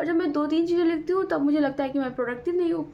जब मैं 2-3 चीज़ें लिखती हूँ तब मुझे लगता है कि मैं प्रोडक्टिव नहीं हूँ।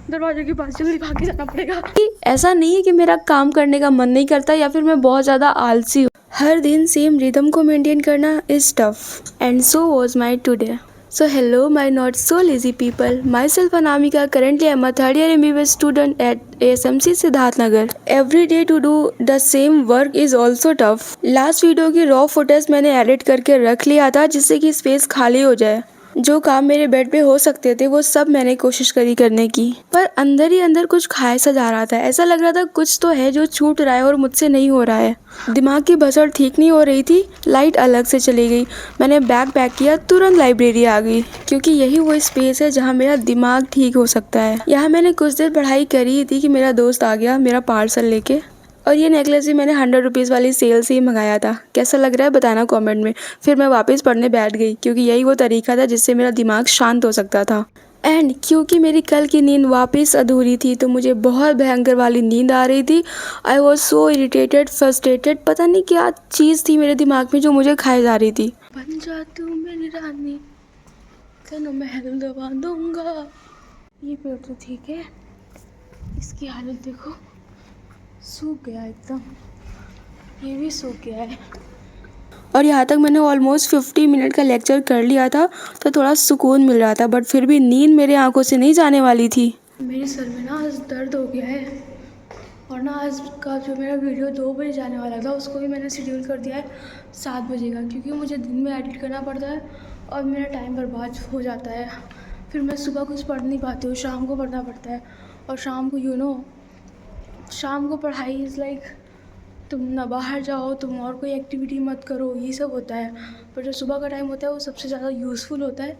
दरवाजे के पास जल्दी भाग के जाना पड़ेगा। ऐसा नहीं है कि मेरा काम करने का मन नहीं करता या फिर मैं बहुत ज़्यादा आलसी हूँ। हर दिन सेम रिदम को मेंटेन करना is tough and so was my today. So hello my not so lazy people. Myself Anamika. Currently I'm a third year MBBS student at ASMC Siddharth Nagar. Every day to do the same work is also tough. Last video की raw footage मैंने edit करके रख लिया था जिससे कि space खाली हो जाए. जो काम मेरे बेड पे हो सकते थे वो सब मैंने कोशिश करी करने की, पर अंदर ही अंदर कुछ खाए सा जा रहा था. ऐसा लग रहा था कुछ तो है जो छूट रहा है और मुझसे नहीं हो रहा है. दिमाग की भसड़ ठीक नहीं हो रही थी. लाइट अलग से चली गई. मैंने बैग पैक किया, तुरंत लाइब्रेरी आ गई क्योंकि यही वो स्पेस है जहाँ मेरा दिमाग ठीक हो सकता है. यहाँ मैंने कुछ देर पढ़ाई करी थी कि मेरा दोस्त आ गया मेरा पार्सल लेके. और ये नेकलेस भी मैंने 100 रुपीज़ वाली सेल से ही मंगाया था. कैसा लग रहा है बताना कमेंट में. फिर मैं वापस पढ़ने बैठ गई क्योंकि यही वो तरीका था जिससे मेरा दिमाग शांत हो सकता था. एंड क्योंकि मेरी कल की नींद वापस अधूरी थी तो मुझे बहुत भयंकर वाली नींद आ रही थी. I was so irritated, frustrated. पता नहीं क्या चीज़ थी मेरे दिमाग में जो मुझे खाए जा रही थी. बन जा तू मेरी रानी, तेनों महल दबा दूंगा. ये पेड़ तो ठीक है, इसकी हालत देखो, सूख गया एकदम. ये भी सूख गया है. और यहाँ तक मैंने ऑलमोस्ट 50 मिनट का लेक्चर कर लिया था तो थोड़ा सुकून मिल रहा था, बट फिर भी नींद मेरे आंखों से नहीं जाने वाली थी. मेरे सर में ना आज दर्द हो गया है और ना आज का जो मेरा वीडियो 2 बजे जाने वाला था उसको भी मैंने शेड्यूल कर दिया है 7 बजे का, क्योंकि मुझे दिन में एडिट करना पड़ता है और मेरा टाइम बर्बाद हो जाता है. फिर मैं सुबह कुछ पढ़ नहीं पाती हूँ, शाम को पढ़ना पड़ता है. और शाम को शाम को पढ़ाई इज़ लाइक तुम ना बाहर जाओ, तुम और कोई एक्टिविटी मत करो, ये सब होता है. पर जो सुबह का टाइम होता है वो सबसे ज़्यादा यूज़फुल होता है.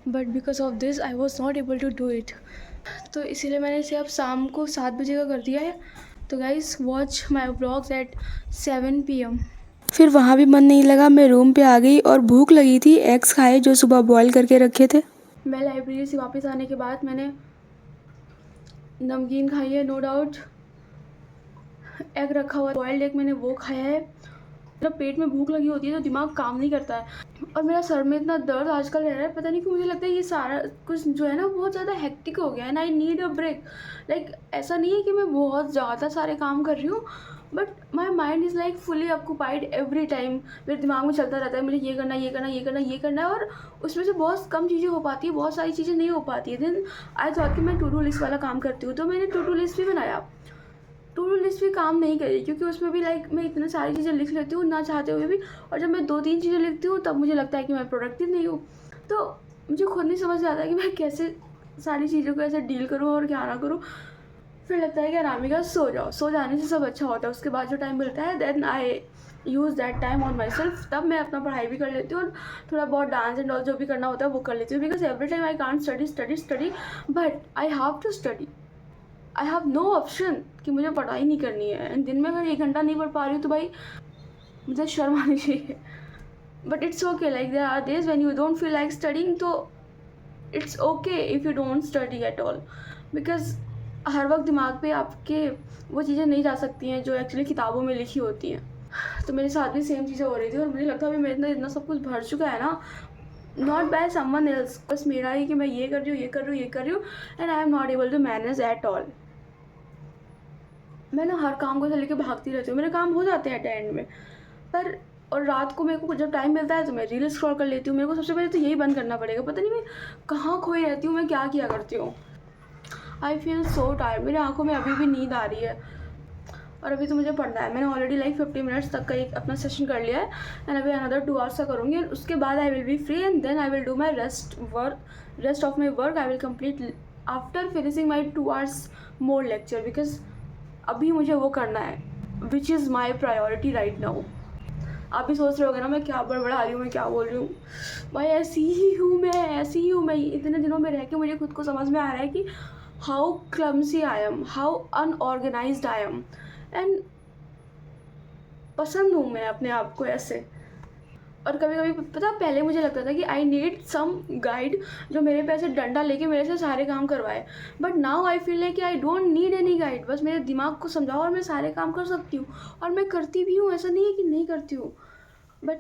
But because of this I was not able to do it. तो इसीलिए मैंने इसे अब शाम को 7 बजे का कर दिया है. तो guys watch my vlogs at 7 PM. फिर वहाँ भी मन नहीं लगा, मैं रूम पे आ गई और भूख लगी थी. एग्स खाए जो सुबह बॉयल करके रखे थे. मैं लाइब्रेरी से वापस आने के बाद मैंने नमकीन खाई है, नो डाउट. एग रखा हुआ बॉयल्ड एग मैंने वो खाया है. जब पेट में भूख लगी होती है तो दिमाग काम नहीं करता है. और मेरा सर में इतना दर्द आजकल रह रहा है, पता नहीं क्यों. मुझे लगता है ये सारा कुछ जो है ना बहुत ज़्यादा हेक्टिक हो गया है. And I need a break. Like ऐसा नहीं है कि मैं बहुत ज़्यादा सारे काम कर रही हूँ, but my mind is like fully occupied every time. मेरे दिमाग में चलता रहता है मुझे ये करना ये करना ये करना ये करना है, और उसमें से बहुत कम चीज़ें हो पाती है, बहुत सारी चीज़ें नहीं हो पाती है. देन आई थॉट कि मैं टू डू लिस्ट वाला काम करती हूँ, तो मैंने टू डू लिस्ट भी बनाया. टू डू लिस्ट भी काम नहीं करी क्योंकि उसमें भी लाइक मैं इतनी सारी चीज़ें लिख लेती हूँ ना चाहते हुए भी. और जब मैं 2-3 चीज़ें लिखती हूँ तब मुझे लगता है कि मैं प्रोडक्टिव नहीं हूँ. तो मुझे खुद नहीं समझ आता कि मैं कैसे सारी चीज़ों को ऐसे डील करूँ और क्या ना करूँ. फिर लगता है कि अनामिका सो जाओ, सो जाने से सब अच्छा होता है. उसके बाद जो टाइम मिलता है then I use that time on myself. तब मैं अपना पढ़ाई भी कर लेती हूँ और थोड़ा बहुत डांस एंड ऑल जो भी करना होता है वो कर लेती हूँ. Because every time I can't study but I have to study. I have no option कि मुझे पढ़ाई नहीं करनी है. एंड दिन में अगर 1 घंटा नहीं पढ़ पा रही हूँ तो भाई मुझे शर्म आनी चाहिए. But it's okay. Like there are days when you don't feel like studying, तो it's okay if you don't study at all. Because हर वक्त दिमाग पे आपके वो चीज़ें नहीं जा सकती हैं जो एक्चुअली किताबों में लिखी होती हैं. तो मेरे साथ भी सेम चीज़ें हो रही थी और मुझे लगता है अभी मेरे अंदर इतना सब कुछ भर चुका है ना, नॉट बाय समवन एल्स, बस मेरा ही कि मैं ये कर रही हूँ ये कर रही हूँ ये कर रही हूँ. And I am not able to manage at all. मैं ना हर काम को लेके भागती रहती हूँ. मेरे काम हो जाते हैं एट द एंड में, पर और रात को मेरे को जब टाइम मिलता है तो मैं रील स्क्रॉल कर लेती हूँ. मेरे को सबसे पहले तो यही बंद करना पड़ेगा. पता नहीं मैं कहाँ खोई रहती हूँ, मैं क्या किया करती हूँ. I feel so tired. मेरी आंखों में अभी भी नींद आ रही है और अभी तो मुझे पढ़ना है. मैंने ऑलरेडी लाइक 50 मिनट्स तक का एक अपना सेशन कर लिया है. एंड अभी अनदर 2 आवर्स का करूँगी एंड उसके बाद I will be free. And then I will do my rest of my work. I will complete after finishing my 2 hours more lecture. Because अभी मुझे वो करना है which is my priority right now. आप भी सोच रहे होगे ना मैं क्या बड़बड़ा रही हूँ, मैं क्या बोल रही हूँ. भाई ऐसी ही हूँ मैं. इतने दिनों में रह के मुझे खुद को समझ में आ रहा है कि how clumsy I am, how unorganised I am. And पसंद हूँ मैं अपने आप को ऐसे. और कभी कभी पता पहले मुझे लगता था कि आई नीड सम गाइड जो मेरे पे ऐसे डंडा लेके मेरे से सारे काम करवाए. But now I feel like कि I don't need any guide. बस मेरे दिमाग को समझाओ और मैं सारे काम कर सकती हूँ. और मैं करती भी हूँ, ऐसा नहीं है कि नहीं करती हूँ. बट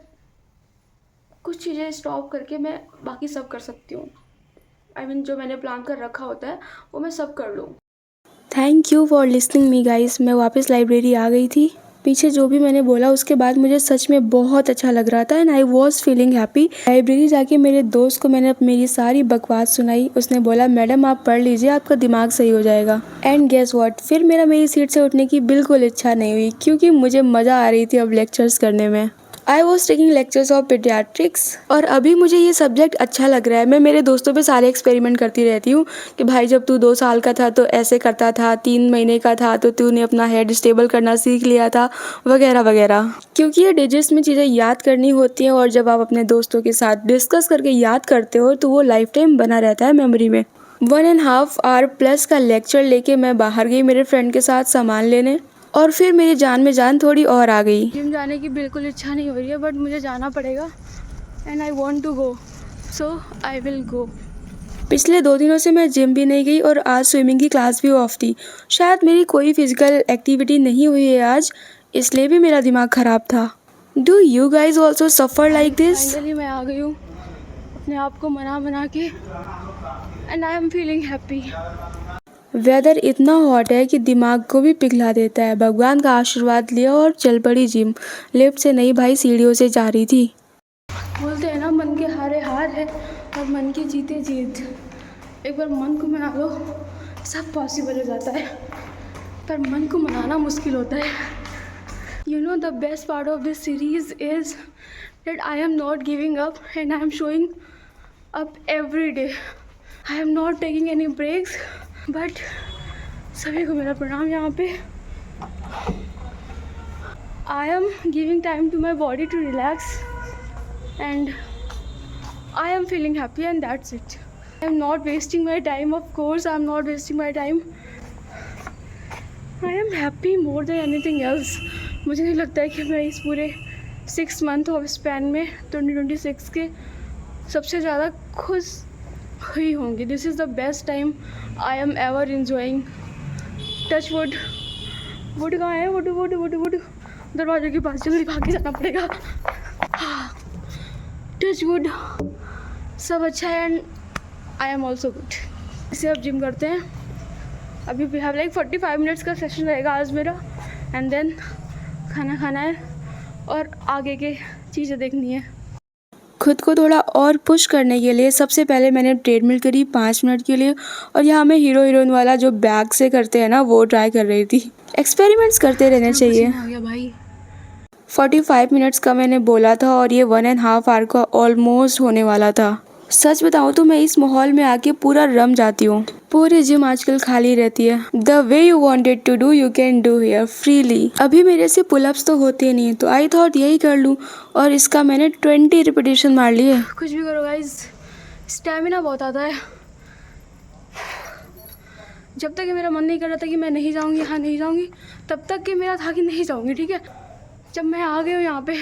कुछ चीज़ें स्टॉप करके मैं बाकी सब कर सकती हूँ। आई मीन जो मैंने प्लान कर रखा होता है वो मैं सब कर लूँ। Thank you for listening me guys. मैं वापस लाइब्रेरी आ गई थी। पीछे जो भी मैंने बोला उसके बाद मुझे सच में बहुत अच्छा लग रहा था and I was feeling happy. Library जाके मेरे दोस्त को मैंने मेरी सारी बकवास सुनाई। उसने बोला मैडम आप पढ़ लीजिए, आपका दिमाग सही हो जाएगा। एंड गेस व्हाट, फिर मेरा मेरी सीट से उठने की बिल्कुल इच्छा नहीं हुई क्योंकि मुझे मज़ा आ रही थी अब लेक्चर्स करने में। I was taking lectures of paediatrics और अभी मुझे ये सब्जेक्ट अच्छा लग रहा है। मैं मेरे दोस्तों पे सारे एक्सपेरिमेंट करती रहती हूँ कि भाई जब तू 2 साल का था तो ऐसे करता था, 3 महीने का था तो तूने अपना हेड स्टेबल करना सीख लिया था, वगैरह वगैरह। क्योंकि ये डिजिट्स में चीज़ें याद करनी होती हैं और जब आप अपने दोस्तों के साथ डिस्कस करके याद करते हो तो वो लाइफ टाइम बना रहता है मेमोरी में। 1.5 आवर प्लस का लेक्चर लेके मैं बाहर गई मेरे फ्रेंड के साथ सामान लेने और फिर मेरी जान में जान थोड़ी और आ गई। जिम जाने की बिल्कुल इच्छा नहीं हो रही है बट मुझे जाना पड़ेगा and I want to go, so I will go. पिछले 2 दिनों से मैं जिम भी नहीं गई और आज स्विमिंग की क्लास भी ऑफ थी। शायद मेरी कोई फिजिकल एक्टिविटी नहीं हुई है आज, इसलिए भी मेरा दिमाग ख़राब था। Do you guys also suffer like this? Finally मैं आ गई हूँ अपने आप को मना के and I am feeling happy. Weather इतना हॉट है कि दिमाग को भी पिघला देता है। भगवान का आशीर्वाद लिया और चल पड़ी जिम। लिफ्ट से नहीं भाई, सीढ़ियों से जा रही थी। बोलते हैं ना मन के हारे हार है और मन की जीते जीत। एक बार मन को मना लो सब पॉसिबल हो जाता है, पर मन को मनाना मुश्किल होता है। You know the best part of this series is that I am not giving up and I am showing up every day. I am not taking any breaks but सभी को मेरा प्रणाम। यहाँ पे I am giving time to my body to relax and I am feeling happy and that's it. I am not wasting my time, of course I am not wasting my time. I am happy more than anything else. मुझे नहीं लगता है कि मैं इस पूरे 6 month of span में 2026 के सबसे ज़्यादा खुश हुई होंगी। This is the best time I am ever enjoying. Touch wood. Would कहाँ है? वुड वुड वुड वुड दरवाजे के पास जल्दी भाग के जाना पड़ेगा। Touch wood. सब अच्छा है and I am also good. इसे अब जिम करते हैं। अभी वी हैव लाइक 45 मिनट्स का सेशन रहेगा आज मेरा एंड देन खाना खाना है और आगे के चीज़ें देखनी है। खुद को थोड़ा और पुश करने के लिए सबसे पहले मैंने ट्रेडमिल करी 5 मिनट के लिए और यहाँ मैं हीरो हीरोइन वाला जो बैग से करते हैं ना वो ट्राई कर रही थी। एक्सपेरिमेंट्स करते रहने चाहिए। आ गया भाई। 45 मिनट्स का मैंने बोला था और ये 1.5 आवर का ऑलमोस्ट होने वाला था। सच बताऊँ तो मैं इस माहौल में आके पूरा रम जाती हूँ। पूरी जिम आजकल खाली रहती है। The way you wanted to do you can do here freely. अभी मेरे से पुलअप्स तो होते नहीं तो आई थॉट यही कर लूँ और इसका मैंने 20 रिपीटेशन मार लिए। कुछ भी करो गाइज, स्टेमिना बहुत आता है। जब तक कि मेरा मन नहीं कर रहा था कि मैं नहीं जाऊँगी, यहाँ नहीं जाऊँगी, तब तक कि मेरा था कि नहीं जाऊँगी, ठीक है। जब मैं आ गई हूँ यहाँ पे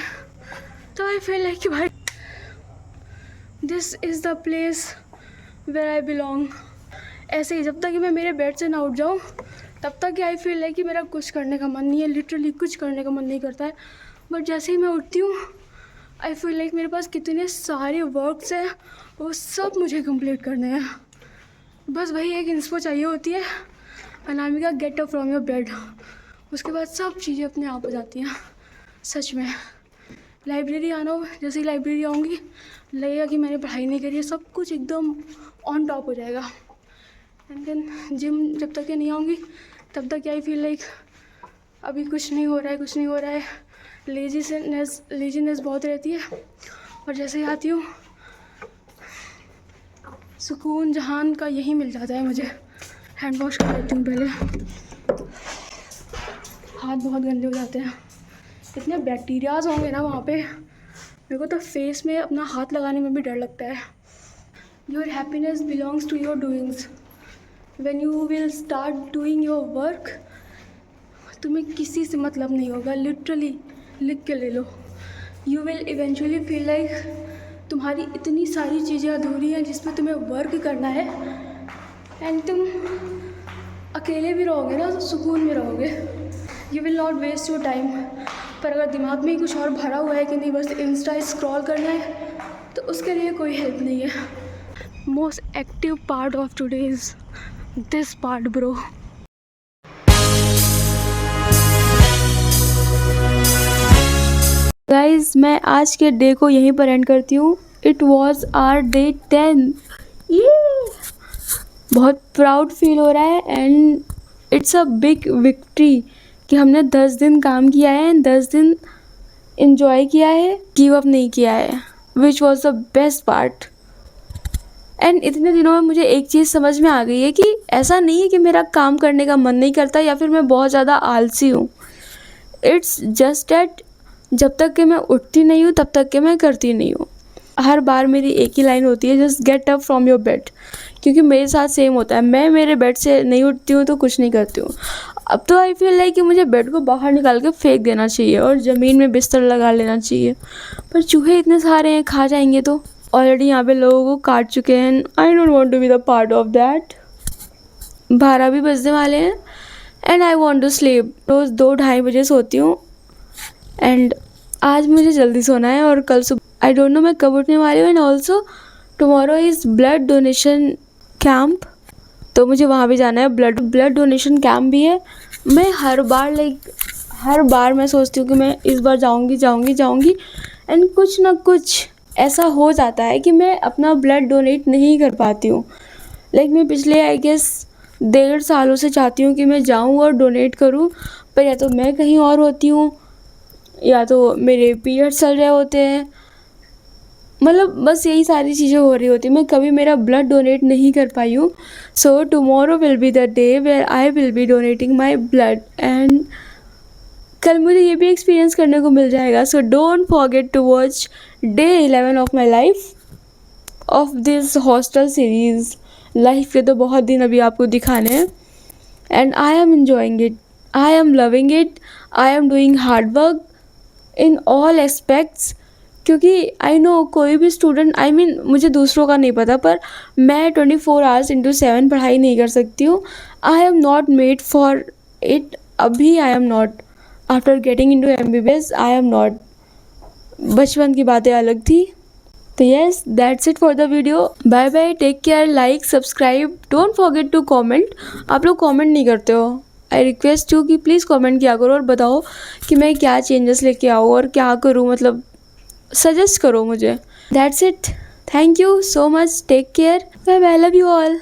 तो आई फील लाइक कि भाई this is the place where I belong. ऐसे ही जब तक कि मैं मेरे बेड से ना उठ जाऊँ तब तक कि आई फील लाइक कि मेरा कुछ करने का मन नहीं है। लिटरली कुछ करने का मन नहीं करता है। बट जैसे ही मैं उठती हूँ आई फील लाइक मेरे पास कितने सारे वर्क्स हैं, वो सब मुझे कंप्लीट करने हैं। बस वही एक इंस्पो चाहिए होती है, Anamika get up from your bed. उसके बाद सब चीज़ें अपने आप हो जाती हैं। सच में लाइब्रेरी आना हो, जैसे ही लाइब्रेरी आऊँगी लगेगा कि मैंने पढ़ाई नहीं करी है, सब कुछ एकदम ऑन टॉप हो जाएगा। एंड देन जिम जब तक नहीं आऊँगी तब तक आई फील लाइक अभी कुछ नहीं हो रहा है। लेजीनेस बहुत रहती है और जैसे ही आती हूँ सुकून जहान का यही मिल जाता है मुझे। हैंड वॉश कर लेती हूँ पहले, हाथ बहुत गंदे हो जाते हैं। इतने बैक्टीरियाज होंगे ना वहाँ पे, मेरे को तो फेस में अपना हाथ लगाने में भी डर लगता है। Your happiness belongs to your doings. When you will start doing your work, तुम्हें किसी से मतलब नहीं होगा। लिटरली लिख के ले लो। You will eventually feel like तुम्हारी इतनी सारी चीज़ें अधूरी हैं जिस पर तुम्हें वर्क करना है एंड तुम अकेले भी रहोगे ना तो सुकून में रहोगे। You will not waste your time. पर अगर दिमाग में ही कुछ और भरा हुआ है कि नहीं बस इंस्टा स्क्रॉल करना है तो उसके लिए कोई हेल्प नहीं है। Most active part of today is this part bro. Guys मैं आज के डे को यहीं पर एंड करती हूँ। It was our day 10। ये बहुत प्राउड फील हो रहा है and it's a big victory कि हमने 10 दिन काम किया है एंड 10 दिन इन्जॉय किया है, गिव अप नहीं किया है, which was the best part. And इतने दिनों में मुझे एक चीज़ समझ में आ गई है कि ऐसा नहीं है कि मेरा काम करने का मन नहीं करता या फिर मैं बहुत ज़्यादा आलसी हूँ। इट्स जस्ट डैट जब तक कि मैं उठती नहीं हूँ तब तक कि मैं करती नहीं हूँ। हर बार मेरी एक ही लाइन होती है, just get up from your bed. क्योंकि मेरे साथ सेम होता है, मैं मेरे बेड से नहीं उठती हूँ तो कुछ नहीं करती हूँ। अब तो आई फील लाइक कि मुझे बेड को बाहर निकाल के फेंक देना चाहिए और ज़मीन में बिस्तर लगा लेना चाहिए, पर चूहे इतने सारे हैं, खा जाएंगे। तो ऑलरेडी यहाँ पे लोगों को काट चुके हैं। I don't want to be the part of that. 12 भी बजने वाले हैं and I want to sleep. रोज़ 2-2:30 बजे सोती हूँ एंड आज मुझे जल्दी सोना है और कल सुबह आई डोंट नो मैं कब उठने वाली हूँ। And also tomorrow is blood donation camp, तो मुझे वहाँ भी जाना है। ब्लड डोनेशन कैंप भी है। मैं हर बार मैं सोचती हूँ कि मैं इस बार जाऊँगी एंड कुछ ना कुछ ऐसा हो जाता है कि मैं अपना ब्लड डोनेट नहीं कर पाती हूँ। लाइक मैं पिछले आई गेस 1.5 सालों से चाहती हूँ कि मैं जाऊँ और डोनेट करूँ, पर या तो मैं कहीं और होती हूँ या तो मेरे पीरियड्स चल रहे होते हैं, मतलब बस यही सारी चीज़ें हो रही होती। मैं कभी मेरा ब्लड डोनेट नहीं कर पाई हूँ। So tomorrow will be the day where I will be donating my blood and कल मुझे ये भी एक्सपीरियंस करने को मिल जाएगा। So don't forget to watch day 11 of my life of this hostel series. Life के तो बहुत दिन अभी आपको दिखाने हैं and I am enjoying it, I am loving it, I am doing hard work in all aspects. क्योंकि I no कोई भी स्टूडेंट मुझे दूसरों का नहीं पता, पर मैं 24 आवर्स इंटू 7 पढ़ाई नहीं कर सकती हूँ। I am not made for it. अभी I am not. After getting into MBBS I am not. बचपन की बातें अलग थी। तो yes, that's it for the video. Bye bye, take care, like, subscribe, don't forget to comment. आप लोग comment नहीं करते हो। आई रिक्वेस्ट यू कि प्लीज़ कमेंट किया करो और बताओ कि मैं क्या चेंजेस लेके आऊँ और क्या करूँ, मतलब सजेस्ट करो मुझे। That's it, thank you so much, take care, bye bye, love you all.